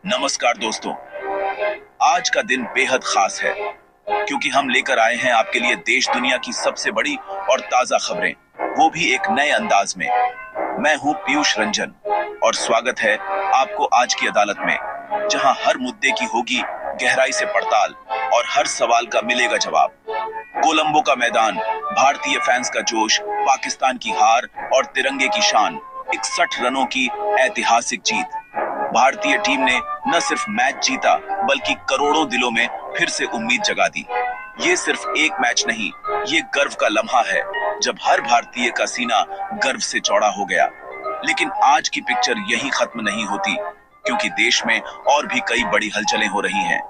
नमस्कार दोस्तों। आज का दिन बेहद खास है क्योंकि हम लेकर आए हैं आपके लिए देश दुनिया की सबसे बड़ी और ताजा खबरें, वो भी एक नए अंदाज में। मैं हूं पीयूष रंजन और स्वागत है आपको आज की अदालत में, जहां हर मुद्दे की होगी गहराई से पड़ताल और हर सवाल का मिलेगा जवाब। कोलंबो का मैदान, भारतीय फैंस का जोश, पाकिस्तान की हार और तिरंगे की शान, 61 रनों की ऐतिहासिक जीत। भारतीय टीम ने न सिर्फ मैच जीता बल्कि करोड़ों दिलों में फिर से उम्मीद जगा दी। ये सिर्फ एक मैच नहीं, ये गर्व का लम्हा है जब हर भारतीय का सीना गर्व से चौड़ा हो गया। लेकिन आज की पिक्चर यही खत्म नहीं होती, क्योंकि देश में और भी कई बड़ी हलचलें हो रही हैं।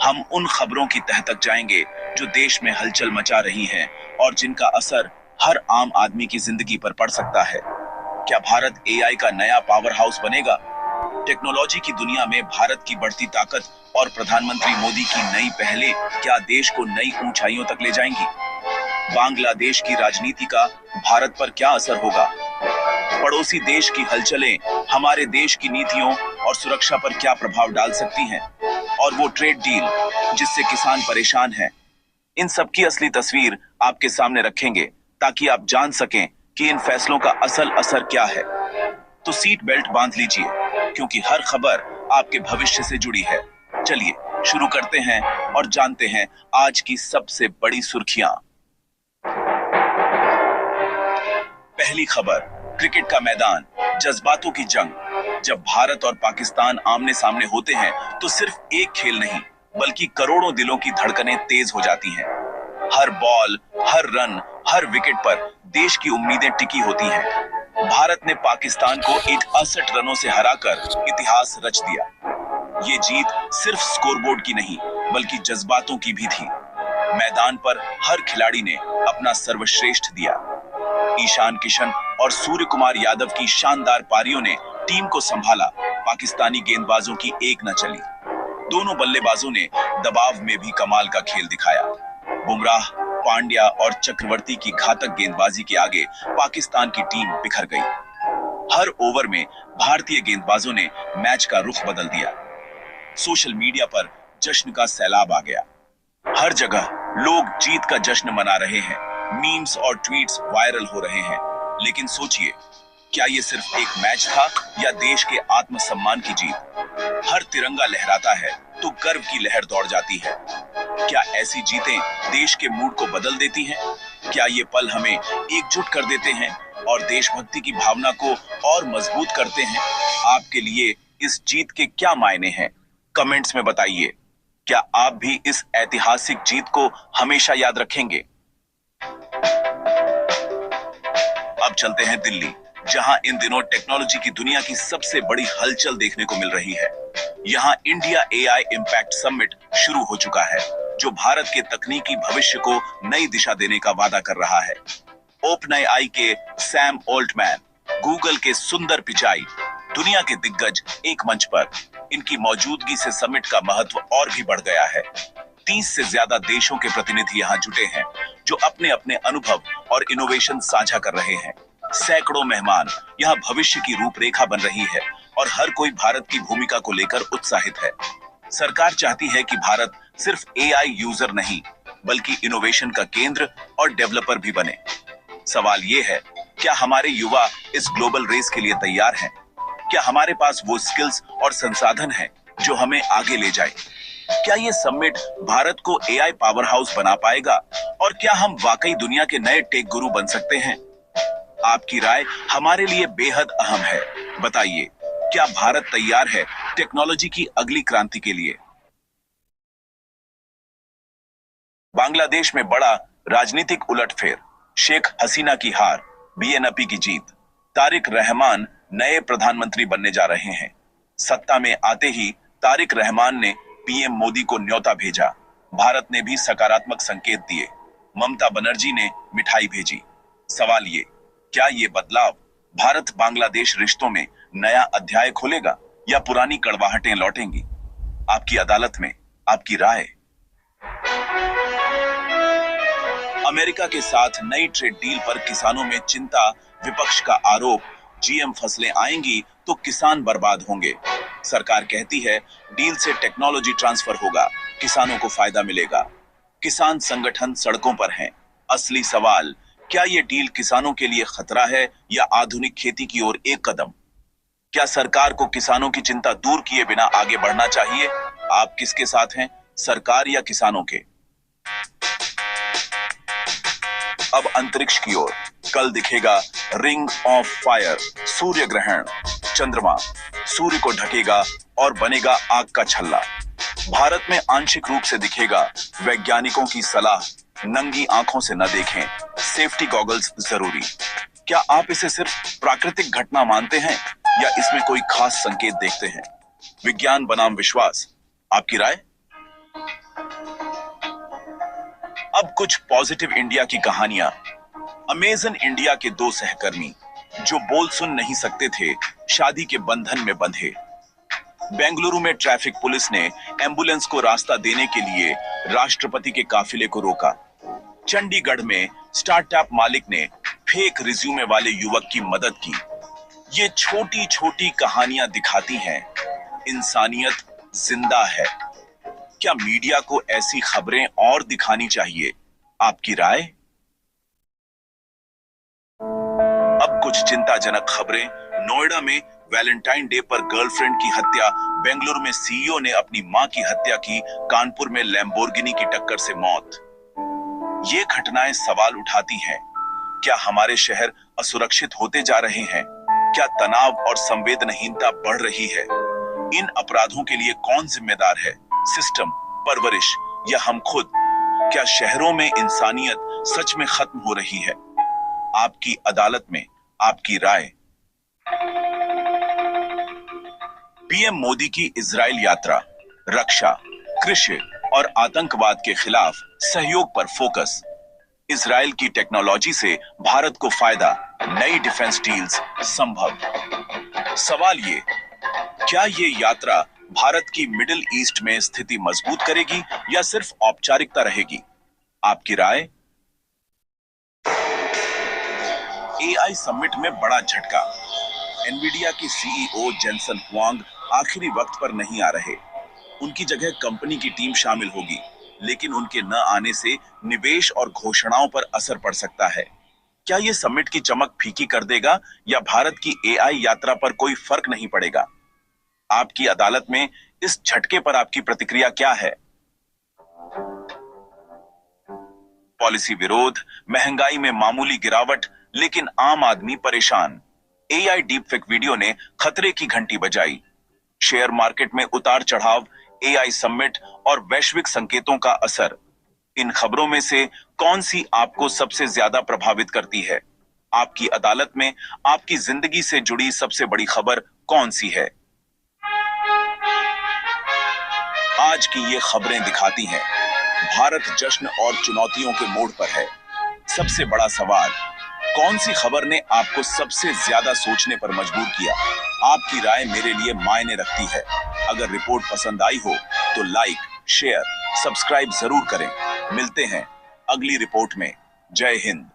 हम उन खबरों की तह तक जाएंगे जो देश में हलचल मचा रही हैं और जिनका असर हर आम आदमी की जिंदगी पर पड़ सकता है। क्या भारत एआई का नया पावर हाउस बनेगा? टेक्नोलॉजी की दुनिया में भारत की बढ़ती ताकत और प्रधानमंत्री मोदी की नई पहलें क्या देश को नई ऊंचाइयों तक ले जाएंगी? बांग्लादेश की राजनीति का भारत पर क्या असर होगा? पड़ोसी देश की हलचलें हमारे देश की नीतियों और सुरक्षा पर क्या प्रभाव डाल सकती हैं? और वो ट्रेड डील जिससे किसान परेशान हैं, इन सब की असली तस्वीर आपके सामने रखेंगे ताकि आप जान सकें कि इन फैसलों का असल असर क्या है। तो सीट बेल्ट बांध लीजिए, क्योंकि हर खबर आपके भविष्य से जुड़ी है। चलिए शुरू करते हैं और जानते हैं आज की सबसे बड़ी सुर्खियां। पहली खबर, क्रिकेट का मैदान, जज्बातों की जंग। जब भारत और पाकिस्तान आमने सामने होते हैं तो सिर्फ एक खेल नहीं बल्कि करोड़ों दिलों की धड़कनें तेज हो जाती हैं। हर बॉल, हर रन, हर विकेट पर देश की उम्मीदें टिकी होती हैं। भारत ने पाकिस्तान को 61 रनों से हराकर इतिहास रच दिया। ये जीत सिर्फ स्कोरबोर्ड की नहीं बल्कि जज्बातों की भी थी। मैदान पर हर खिलाड़ी ने अपना सर्वश्रेष्ठ दिया। ईशान किशन और सूर्य कुमार यादव की शानदार पारियों ने टीम को संभाला। पाकिस्तानी गेंदबाजों की एक न चली। दोनों बल्लेबाजों ने दबाव में भी कमाल का खेल दिखाया। बुमराह, पांड्या और चक्रवर्ती की घातक गेंदबाजी के आगे पाकिस्तान की टीम बिखर गई। हर ओवर में भारतीय गेंदबाजों ने मैच का रुख बदल दिया। सोशल मीडिया पर जश्न का सैलाब आ गया। हर जगह लोग जीत का जश्न मना रहे हैं। मीम्स और ट्वीट्स वायरल हो रहे हैं। लेकिन सोचिए, क्या ये सिर्फ एक मैच था या देश के आत्मसम्मान की जीत? हर तिरंगा लहराता है तो गर्व की लहर दौड़ जाती है। क्या ऐसी जीतें देश के मूड को बदल देती हैं? क्या ये पल हमें एकजुट कर देते हैं और देशभक्ति की भावना को और मजबूत करते हैं? आपके लिए इस जीत के क्या मायने हैं? कमेंट्स में बताइए। क्या आप भी इस ऐतिहासिक जीत को हमेशा याद रखेंगे? अब चलते हैं दिल्ली, जहां इन दिनों टेक्नोलॉजी की दुनिया की सबसे बड़ी हलचल देखने को मिल रही है। यहां इंडिया एआई इम्पैक्ट समिट शुरू हो चुका है, जो भारत के तकनीकी भविष्य को नई दिशा देने का वादा कर रहा है। ओपनएआई के सैम ऑल्टमैन, गूगल के सुंदर पिचाई, दुनिया के दिग्गज एक मंच पर। इनकी मौजूदगी से समिट का महत्व और भी बढ़ गया है। 30 से ज्यादा देशों के प्रतिनिधि यहाँ जुटे हैं, जो अपने अपने अनुभव और इनोवेशन साझा कर रहे हैं। सैकड़ों मेहमान, यहाँ भविष्य की रूपरेखा बन रही है और हर कोई भारत की भूमिका को लेकर उत्साहित है। सरकार चाहती है कि भारत सिर्फ एआई यूजर नहीं बल्कि इनोवेशन का केंद्र और डेवलपर भी बने। सवाल ये है, क्या हमारे युवा इस ग्लोबल रेस के लिए तैयार हैं? क्या हमारे पास वो स्किल्स और संसाधन हैं जो हमें आगे ले जाए? क्या ये समिट भारत को एआई पावर हाउस बना पाएगा और क्या हम वाकई दुनिया के नए टेक गुरु बन सकते हैं? आपकी राय हमारे लिए बेहद अहम है। बताइए, क्या भारत तैयार है टेक्नोलॉजी की अगली क्रांति के लिए? बांग्लादेश में बड़ा राजनीतिक उलटफेर, शेख हसीना की हार, बीएनपी की जीत। तारिक रहमान नए प्रधानमंत्री बनने जा रहे हैं। सत्ता में आते ही तारिक रहमान ने पीएम मोदी को न्योता भेजा। भारत ने भी सकारात्मक संकेत दिए। ममता बनर्जी ने मिठाई भेजी। सवाल ये, क्या ये बदलाव भारत बांग्लादेश रिश्तों में नया अध्याय खोलेगा या पुरानी कड़वाहटें लौटेंगी? आपकी अदालत में आपकी राय। अमेरिका के साथ नई ट्रेड डील पर किसानों में चिंता, विपक्ष का आरोप, जीएम फसलें आएंगी तो किसान बर्बाद होंगे। सरकार कहती है डील से टेक्नोलॉजी ट्रांसफर होगा, किसानों को फायदा मिलेगा। किसान संगठन सड़कों पर हैं। असली सवाल, क्या ये डील किसानों के लिए खतरा है या आधुनिक खेती की ओर एक कदम? क्या सरकार को किसानों की चिंता दूर किए बिना आगे बढ़ना चाहिए? आप किसके साथ हैं, सरकार या किसानों के? अब अंतरिक्ष की ओर। कल दिखेगा रिंग ऑफ फायर, सूर्य ग्रहण। चंद्रमा सूर्य को ढकेगा और बनेगा आग का छल्ला। भारत में आंशिक रूप से दिखेगा। वैज्ञानिकों की सलाह, नंगी आंखों से न देखें, सेफ्टी गॉगल्स जरूरी। क्या आप इसे सिर्फ प्राकृतिक घटना मानते हैं या इसमें कोई खास संकेत देखते हैं? विज्ञान बनाम विश्वास, आपकी राय? अब कुछ पॉजिटिव इंडिया की कहानियां। अमेजन इंडिया के दो सहकर्मी जो बोल सुन नहीं सकते थे, शादी के बंधन में बंधे। बेंगलुरु में ट्रैफिक पुलिस ने एम्बुलेंस को रास्ता देने के लिए राष्ट्रपति के काफिले को रोका। चंडीगढ़ में स्टार्टअप मालिक ने फेक रिज्यूमे वाले युवक की मदद की। ये छोटी छोटी कहानियां दिखाती हैं इंसानियत जिंदा है। क्या मीडिया को ऐसी खबरें और दिखानी चाहिए? आपकी राय? अब कुछ चिंताजनक खबरें। नोएडा में वैलेंटाइन डे पर गर्लफ्रेंड की हत्या। बेंगलुरु में सीईओ ने अपनी मां की हत्या की। कानपुर में लैम्बोर्गिनी की टक्कर से मौत। ये घटनाएं सवाल उठाती हैं, क्या हमारे शहर असुरक्षित होते जा रहे हैं? क्या तनाव और संवेदनहीनता बढ़ रही है? इन अपराधों के लिए कौन जिम्मेदार है, सिस्टम, परवरिश या हम खुद? क्या शहरों में इंसानियत सच में खत्म हो रही है? आपकी अदालत में आपकी राय? पीएम मोदी की इजराइल यात्रा, रक्षा, कृषि और आतंकवाद के खिलाफ सहयोग पर फोकस। इजराइल की टेक्नोलॉजी से भारत को फायदा, नई डिफेंस डील्स संभव। सवाल ये, क्या ये यात्रा भारत की मिडिल ईस्ट में स्थिति मजबूत करेगी या सिर्फ औपचारिकता रहेगी? आपकी राय? एआई समिट में बड़ा झटका। एनवीडिया की सीईओ जेनसन हुआंग आखिरी वक्त पर नहीं आ रहे। उनकी जगह कंपनी की टीम शामिल होगी, लेकिन उनके न आने से निवेश और घोषणाओं पर असर पड़ सकता है। क्या यह समिट की चमक फीकी कर देगा या भारत की एआई यात्रा पर कोई फर्क नहीं पड़ेगा? आपकी अदालत में इस झटके पर आपकी प्रतिक्रिया क्या है? पॉलिसी विरोध, महंगाई में मामूली गिरावट, लेकिन आम आदमी परेशान। एआई डीपफेक वीडियो ने खतरे की घंटी बजाई। शेयर मार्केट में उतार चढ़ाव, एआई समिट और वैश्विक संकेतों का असर। इन खबरों में से कौन सी आपको सबसे ज्यादा प्रभावित करती है? आपकी अदालत में आपकी जिंदगी से जुड़ी सबसे बड़ी खबर कौन सी है? आज की ये खबरें दिखाती हैं भारत जश्न और चुनौतियों के मोड़ पर है। सबसे बड़ा सवाल, कौन सी खबर ने आपको सबसे ज्यादा सोचने पर मजबूर किया? आपकी राय मेरे लिए मायने रखती है। अगर रिपोर्ट पसंद आई हो तो लाइक, शेयर, सब्सक्राइब जरूर करें। मिलते हैं अगली रिपोर्ट में। जय हिंद।